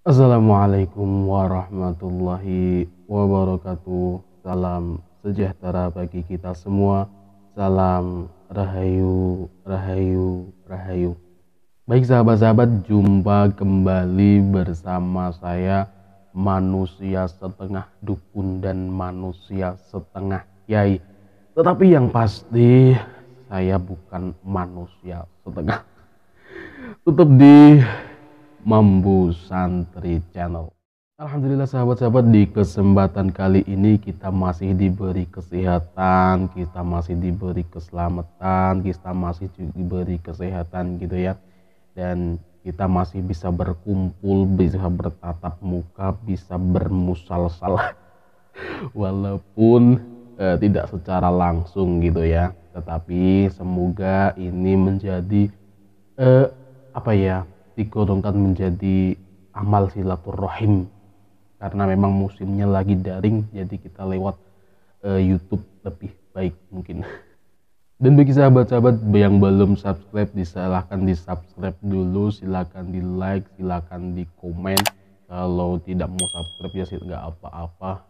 Assalamualaikum warahmatullahi wabarakatuh. Salam sejahtera bagi kita semua. Salam rahayu, rahayu, rahayu. Baik sahabat-sahabat, jumpa kembali bersama saya, manusia setengah dukun dan manusia setengah kiai. Tetapi yang pasti saya bukan manusia setengah. Tutup di Mambu Santri Channel. Alhamdulillah sahabat-sahabat, di kesempatan kali ini kita masih diberi kesehatan, kita masih diberi keselamatan, kita masih diberi kesehatan gitu ya. Dan kita masih bisa berkumpul, bisa bertatap muka, bisa bermusalsalah walaupun tidak secara langsung gitu ya. Tetapi semoga ini menjadi eh, apa ya, digolongkan menjadi amal silaturahim, karena memang musimnya lagi daring, jadi kita lewat YouTube lebih baik mungkin. Dan bagi sahabat-sahabat yang belum subscribe, silahkan di subscribe dulu, silahkan di like, silahkan di komen. Kalau tidak mau subscribe ya sih nggak apa-apa,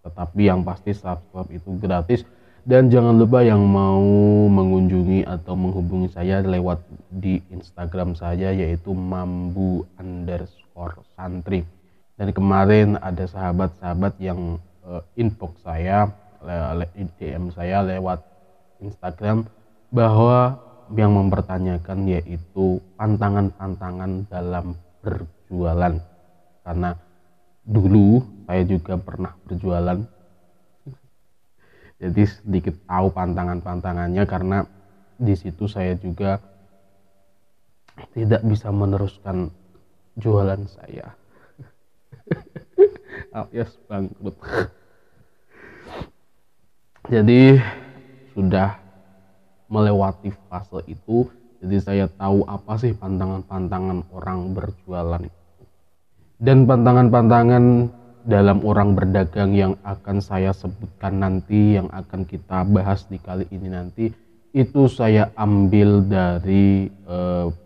tetapi yang pasti subscribe itu gratis. Dan jangan lupa yang mau mengunjungi atau menghubungi saya lewat di Instagram saja, yaitu mambu_santri. Dan kemarin ada sahabat-sahabat yang inbox saya, DM saya lewat Instagram, bahwa yang mempertanyakan yaitu pantangan-pantangan dalam berjualan. Karena dulu saya juga pernah berjualan, jadi sedikit tahu pantangan-pantangannya, karena di situ saya juga tidak bisa meneruskan jualan saya alias bangkrut. Jadi sudah melewati fase itu, jadi saya tahu apa sih pantangan-pantangan orang berjualan. Dan pantangan-pantangan dalam orang berdagang yang akan saya sebutkan nanti, yang akan kita bahas di kali ini nanti, itu saya ambil dari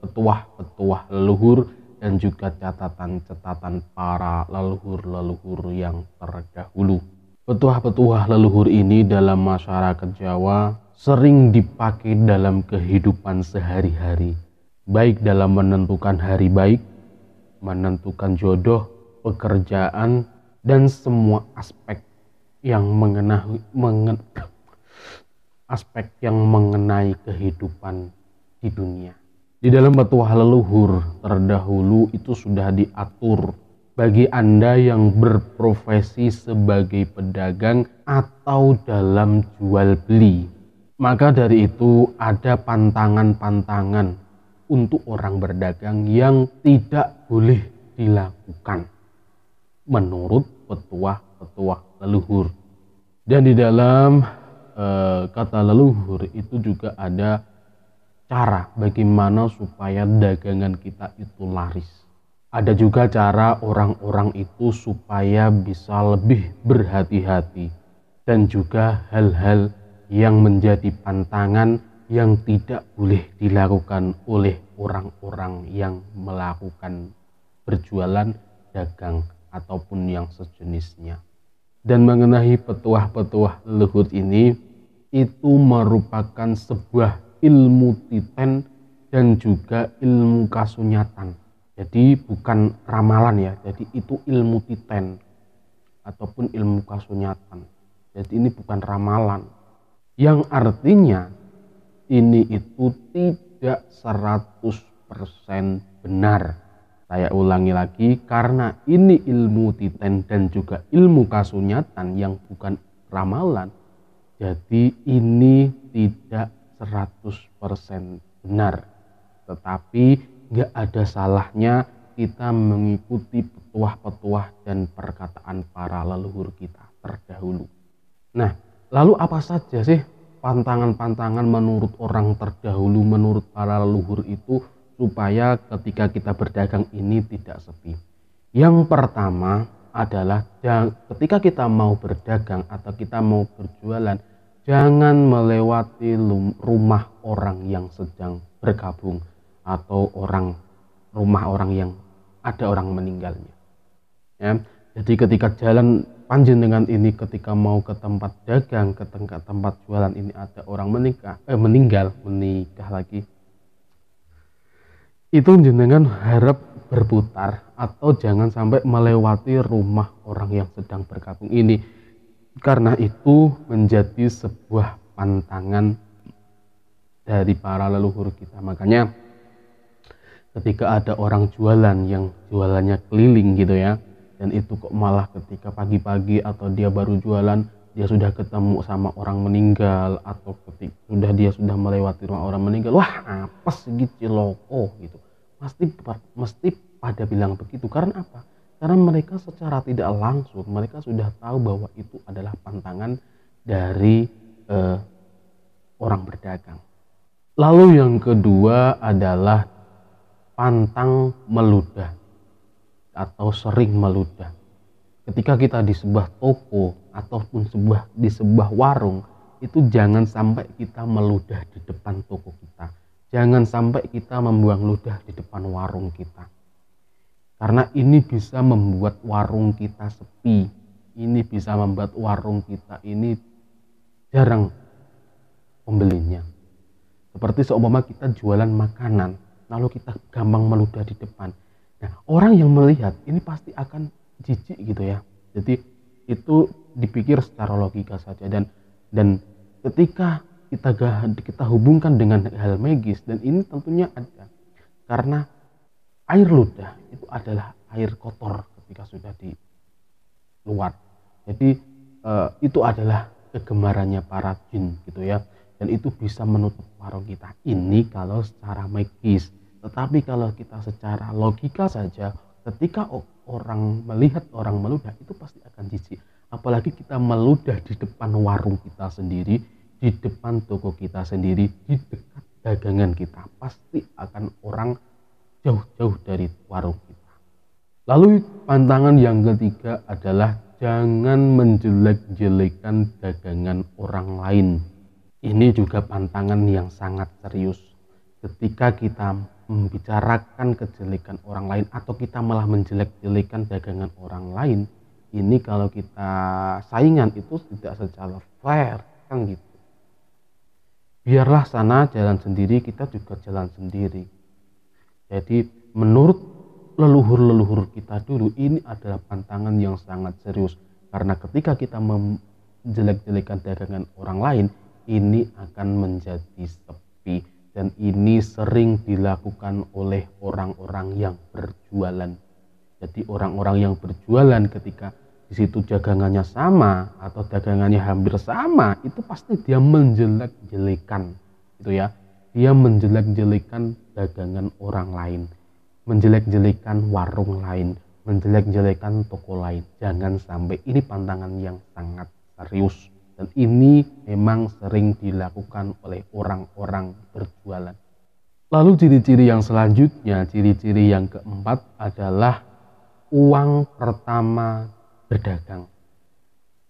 petuah-petuah leluhur dan juga catatan-catatan para leluhur-leluhur yang terdahulu. Petuah-petuah leluhur ini dalam masyarakat Jawa sering dipakai dalam kehidupan sehari-hari, baik dalam menentukan hari baik, menentukan jodoh, pekerjaan, dan semua aspek yang mengenai kehidupan di dunia. Di dalam petuah leluhur terdahulu itu sudah diatur bagi Anda yang berprofesi sebagai pedagang atau dalam jual beli. Maka dari itu ada pantangan-pantangan untuk orang berdagang yang tidak boleh dilakukan menurut petuah-petuah leluhur. Dan di dalam kata leluhur itu juga ada cara bagaimana supaya dagangan kita itu laris. Ada juga cara orang-orang itu supaya bisa lebih berhati-hati, dan juga hal-hal yang menjadi pantangan yang tidak boleh dilakukan oleh orang-orang yang melakukan berjualan, dagang, ataupun yang sejenisnya. Dan mengenai petuah-petuah leluhur ini, itu merupakan sebuah ilmu titen dan juga ilmu kasunyatan. Jadi bukan ramalan ya, jadi itu ilmu titen ataupun ilmu kasunyatan. Jadi ini bukan ramalan, yang artinya ini itu tidak 100% benar. Saya ulangi lagi, karena ini ilmu titen dan juga ilmu kasunyatan yang bukan ramalan, jadi ini tidak 100% benar. Tetapi gak ada salahnya kita mengikuti petuah-petuah dan perkataan para leluhur kita terdahulu. Nah, lalu apa saja sih pantangan-pantangan menurut orang terdahulu, menurut para leluhur itu, supaya ketika kita berdagang ini tidak sepi? Yang pertama adalah ketika kita mau berdagang atau kita mau berjualan, jangan melewati rumah orang yang sedang bergabung atau rumah orang yang ada orang meninggalnya. ya. Jadi ketika jalan panjenengan ini ketika mau ke tempat dagang, ke tempat jualan ini ada orang menikah lagi, itu jenengan harap berputar atau jangan sampai melewati rumah orang yang sedang berkabung ini, karena itu menjadi sebuah pantangan dari para leluhur kita. Makanya ketika ada orang jualan yang jualannya keliling gitu ya, dan itu kok malah ketika pagi-pagi atau dia baru jualan dia sudah ketemu sama orang meninggal, atau ketika dia sudah melewati rumah orang meninggal, wah apes gitu loko gitu, mesti pada bilang begitu. Karena apa? Karena mereka secara tidak langsung mereka sudah tahu bahwa itu adalah pantangan dari orang berdagang. Lalu yang kedua adalah pantang meludah atau sering meludah. Ketika kita di sebuah toko ataupun di sebuah warung, itu jangan sampai kita meludah di depan toko kita. Jangan sampai kita membuang ludah di depan warung kita. Karena ini bisa membuat warung kita sepi. Ini bisa membuat warung kita ini jarang pembelinya. Seperti seumpama kita jualan makanan, lalu kita gampang meludah di depan. Nah, orang yang melihat ini pasti akan jijik gitu ya. Jadi itu dipikir secara logika saja, dan ketika kita hubungkan dengan hal magis, dan ini tentunya ada karena air ludah itu adalah air kotor ketika sudah di luar. Jadi itu adalah kegemarannya para jin gitu ya, dan itu bisa menutup warung kita. Ini kalau secara magis. Tetapi kalau kita secara logika saja, ketika orang melihat orang meludah itu pasti akan jijik. Apalagi kita meludah di depan warung kita sendiri, di depan toko kita sendiri, di dekat dagangan kita, pasti akan orang jauh-jauh dari warung kita. Lalu pantangan yang ketiga adalah jangan menjelek-jelekan dagangan orang lain. Ini juga pantangan yang sangat serius. Ketika kita membicarakan kejelekan orang lain atau kita malah menjelek-jelekan dagangan orang lain, ini kalau kita saingan itu tidak secara fair kan gitu. Biarlah sana jalan sendiri, kita juga jalan sendiri. Jadi menurut leluhur-leluhur kita dulu, ini adalah pantangan yang sangat serius, karena ketika kita menjelek-jelekan dagangan orang lain, ini akan menjadi sepi. Dan ini sering dilakukan oleh orang-orang yang berjualan. Jadi orang-orang yang berjualan ketika di situ dagangannya sama atau dagangannya hampir sama, itu pasti dia menjelek-jelekan gitu ya. Dia menjelek-jelekan dagangan orang lain, menjelek-jelekan warung lain, menjelek-jelekan toko lain. Jangan sampai, ini pantangan yang sangat serius. Dan ini memang sering dilakukan oleh orang-orang berjualan. Lalu ciri-ciri yang selanjutnya, ciri-ciri yang keempat adalah uang pertama berdagang.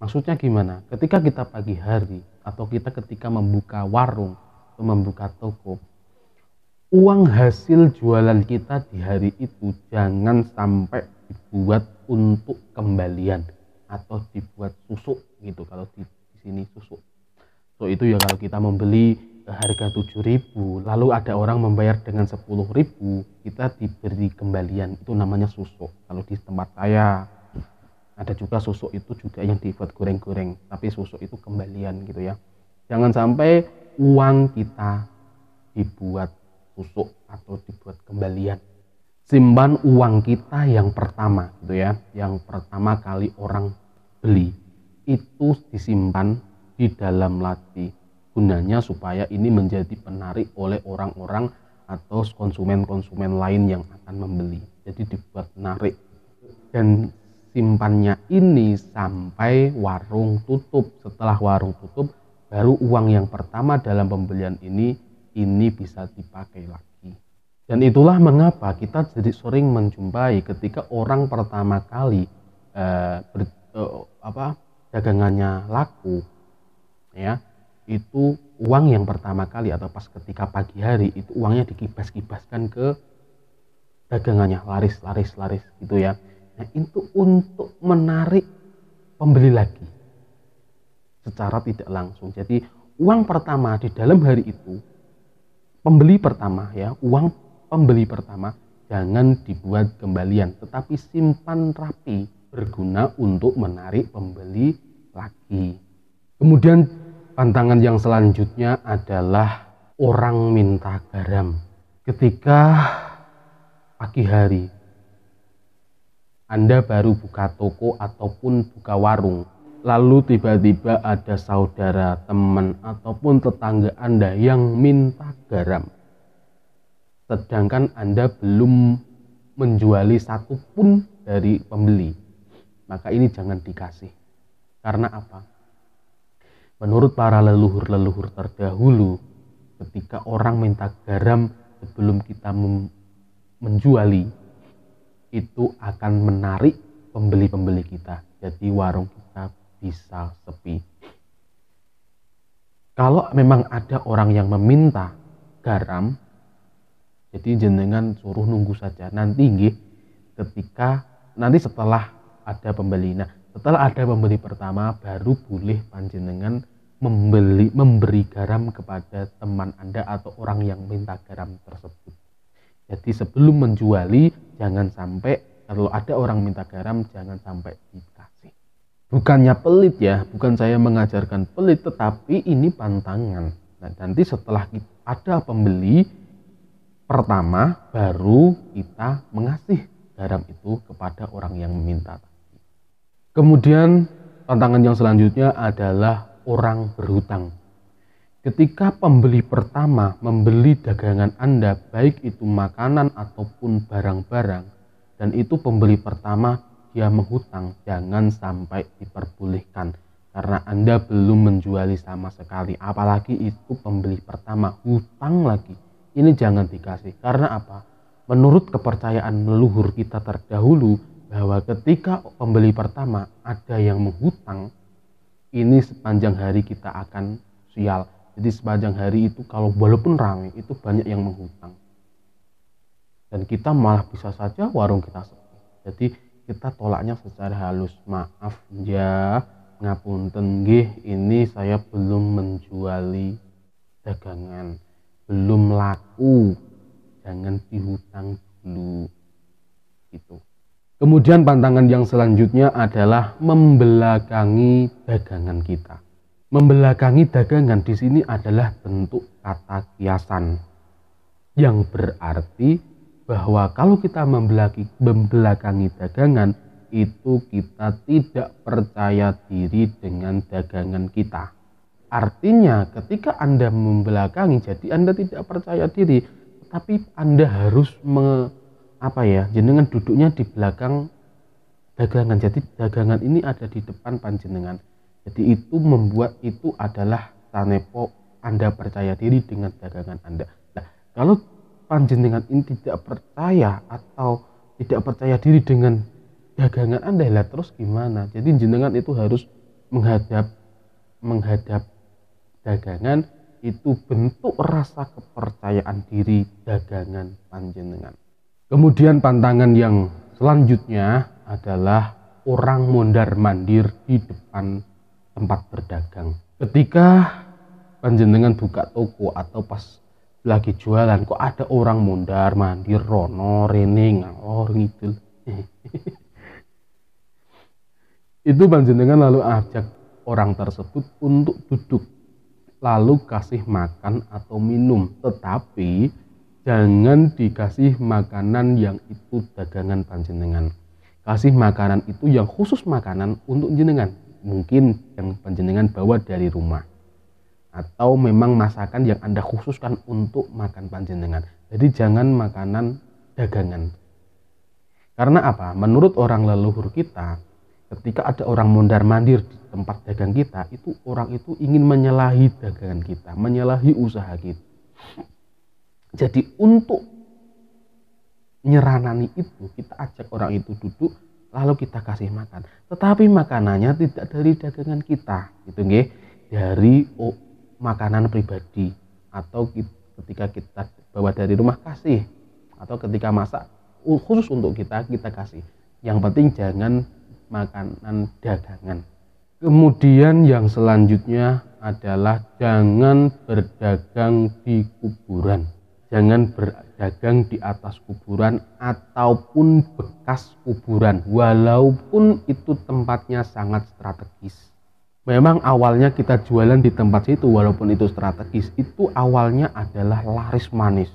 Maksudnya gimana? Ketika kita pagi hari atau kita ketika membuka warung atau membuka toko, uang hasil jualan kita di hari itu jangan sampai dibuat untuk kembalian atau dibuat susuk gitu. Kalau di sini susuk. So itu ya kalau kita membeli harga 7.000, lalu ada orang membayar dengan 10.000, kita diberi kembalian, itu namanya susuk. Kalau di tempat saya ada juga susuk itu juga yang dibuat goreng-goreng, tapi susuk itu kembalian gitu ya. Jangan sampai uang kita dibuat susuk atau dibuat kembalian. Simpan uang kita yang pertama gitu ya, yang pertama kali orang beli, itu disimpan di dalam laci. Gunanya supaya ini menjadi penarik oleh orang-orang atau konsumen-konsumen lain yang akan membeli. Jadi dibuat menarik. Dan simpannya ini sampai warung tutup. Setelah warung tutup, baru uang yang pertama dalam pembelian ini bisa dipakai lagi. Dan itulah mengapa kita jadi sering menjumpai ketika orang pertama kali dagangannya laku ya, itu uang yang pertama kali atau pas ketika pagi hari itu uangnya dikibas-kibaskan ke dagangannya, laris gitu ya. Nah, itu untuk menarik pembeli lagi secara tidak langsung. Jadi uang pertama di dalam hari itu, pembeli pertama ya, uang pembeli pertama jangan dibuat kembalian, tetapi simpan rapi, berguna untuk menarik pembeli lagi. Kemudian pantangan yang selanjutnya adalah orang minta garam. Ketika pagi hari Anda baru buka toko ataupun buka warung, lalu tiba-tiba ada saudara, teman, ataupun tetangga Anda yang minta garam, sedangkan Anda belum menjuali satupun dari pembeli, maka ini jangan dikasih. Karena apa? Menurut para leluhur-leluhur terdahulu, ketika orang minta garam sebelum kita menjuali, itu akan menarik pembeli-pembeli kita. Jadi warung kita bisa sepi. Kalau memang ada orang yang meminta garam, jadi jenengan suruh nunggu saja. Nanti setelah ada pembeli. Nah, setelah ada pembeli pertama, baru boleh panjenengan memberi garam kepada teman Anda atau orang yang minta garam tersebut. Jadi sebelum menjuali, jangan sampai, kalau ada orang minta garam, jangan sampai dikasih. Bukannya pelit ya, bukan saya mengajarkan pelit, tetapi ini pantangan. Nah, nanti setelah ada pembeli pertama, baru kita mengasih garam itu kepada orang yang meminta. Kemudian tantangan yang selanjutnya adalah orang berhutang. Ketika pembeli pertama membeli dagangan Anda, baik itu makanan ataupun barang-barang, dan itu pembeli pertama dia menghutang, jangan sampai diperbolehkan. Karena Anda belum menjuali sama sekali, apalagi itu pembeli pertama, hutang lagi. Ini jangan dikasih. Karena apa? Menurut kepercayaan leluhur kita terdahulu, bahwa ketika pembeli pertama ada yang menghutang, ini sepanjang hari kita akan sial. Jadi sepanjang hari itu kalau walaupun ramai itu banyak yang menghutang. Dan kita malah bisa saja warung kita sepi. Jadi kita tolaknya secara halus. Maaf ya, ngapunten nggih, ini saya belum menjuali dagangan. Belum laku. Jangan dihutang dulu. Gitu. Kemudian pantangan yang selanjutnya adalah membelakangi dagangan kita. Membelakangi dagangan di sini adalah bentuk kata kiasan yang berarti bahwa kalau kita membelakangi dagangan itu kita tidak percaya diri dengan dagangan kita. Artinya ketika Anda membelakangi, jadi Anda tidak percaya diri, tapi Anda harus jenengan duduknya di belakang dagangan. Jadi dagangan ini ada di depan panjenengan. Jadi itu membuat itu adalah sanepo Anda percaya diri dengan dagangan Anda. Nah, kalau panjenengan ini tidak percaya atau tidak percaya diri dengan dagangan Anda, lah terus gimana? Jadi jenengan itu harus menghadap dagangan, itu bentuk rasa kepercayaan diri dagangan panjenengan. Kemudian pantangan yang selanjutnya adalah orang mondar-mandir di depan tempat berdagang. Ketika panjenengan buka toko atau pas lagi jualan, kok ada orang mondar-mandir rono rene ngalor ngidul. Itu panjenengan lalu ajak orang tersebut untuk duduk, lalu kasih makan atau minum, tetapi jangan dikasih makanan yang itu dagangan panjenengan. Kasih makanan itu yang khusus makanan untuk jenengan. Mungkin yang panjenengan bawa dari rumah, atau memang masakan yang Anda khususkan untuk makan panjenengan. Jadi jangan makanan dagangan. Karena apa? Menurut orang leluhur kita, ketika ada orang mondar-mandir di tempat dagang kita, itu orang itu ingin menyalahi dagangan kita, menyalahi usaha kita. Jadi untuk nyeranani itu, kita ajak orang itu duduk, lalu kita kasih makan. Tetapi makanannya tidak dari dagangan kita, gitu nggih, dari makanan pribadi, atau ketika kita bawa dari rumah kasih, atau ketika masak khusus untuk kita kasih. Yang penting jangan makanan dagangan. Kemudian yang selanjutnya adalah jangan berdagang di kuburan. Jangan berdagang di atas kuburan ataupun bekas kuburan, walaupun itu tempatnya sangat strategis. Memang awalnya kita jualan di tempat situ, walaupun itu strategis, itu awalnya adalah laris manis.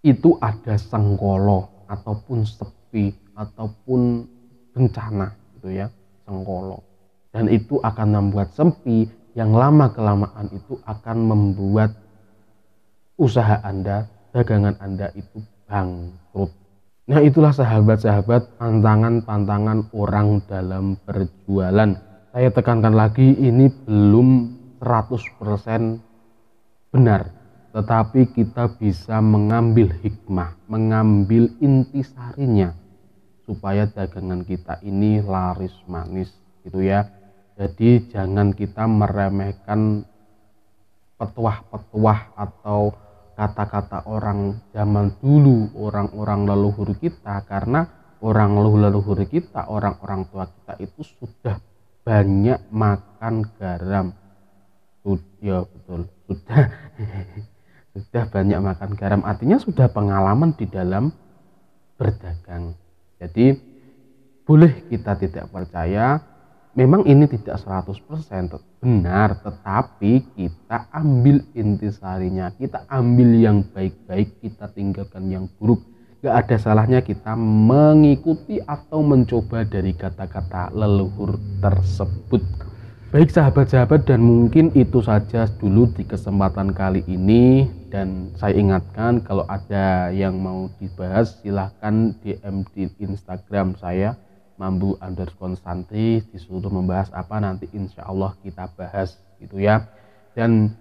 Itu ada sengkolo ataupun sepi ataupun bencana gitu ya, sengkolo. Dan itu akan membuat sepi, yang lama kelamaan itu akan membuat usaha Anda, dagangan Anda itu bangkrut. Nah, itulah sahabat-sahabat pantangan-pantangan orang dalam berjualan. Saya tekankan lagi, ini belum 100% benar, tetapi kita bisa mengambil hikmah, mengambil intisarinya supaya dagangan kita ini laris manis gitu ya. Jadi jangan kita meremehkan petuah-petuah atau kata-kata orang zaman dulu, orang-orang leluhur kita, karena orang leluhur kita, orang-orang tua kita itu sudah banyak makan garam. Ya betul, sudah banyak makan garam, artinya sudah pengalaman di dalam berdagang. Jadi boleh kita tidak percaya, memang ini tidak 100% benar, tetapi kita ambil intisarinya, kita ambil yang baik-baik, kita tinggalkan yang buruk. Gak ada salahnya kita mengikuti atau mencoba dari kata-kata leluhur tersebut. Baik sahabat-sahabat, dan mungkin itu saja dulu di kesempatan kali ini. Dan saya ingatkan, kalau ada yang mau dibahas silahkan DM di Instagram saya, mambu_santri, disuruh membahas apa nanti insya Allah kita bahas gitu ya. Dan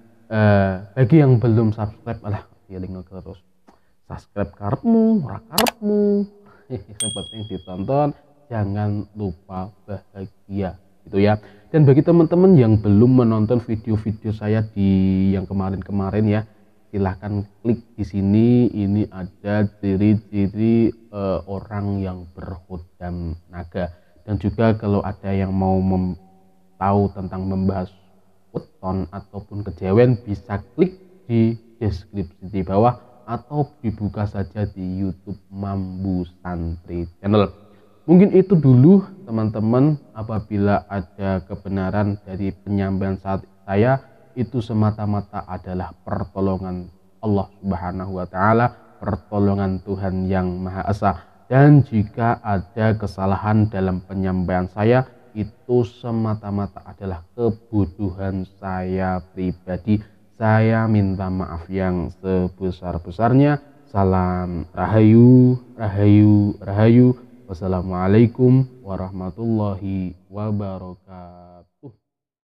bagi yang belum subscribe, feeling terus subscribe karepmu, ora karepmu. Yang penting ditonton, jangan lupa bahagia gitu ya. Dan bagi teman-teman yang belum menonton video-video saya di yang kemarin-kemarin ya, silahkan klik di sini. Ini ada ciri-ciri orang yang berhodam naga. Dan juga kalau ada yang mau tahu tentang membahas weton ataupun kejawen, bisa klik di deskripsi di bawah atau dibuka saja di YouTube Mambu Santri Channel. Mungkin itu dulu teman-teman. Apabila ada kebenaran dari penyampaian saya, itu semata-mata adalah pertolongan Allah Subhanahu wa Ta'ala, pertolongan Tuhan yang Maha Esa. Dan jika ada kesalahan dalam penyampaian saya, itu semata-mata adalah kebodohan saya pribadi. Saya minta maaf yang sebesar-besarnya. Salam rahayu, rahayu, rahayu. Wassalamualaikum warahmatullahi wabarakatuh.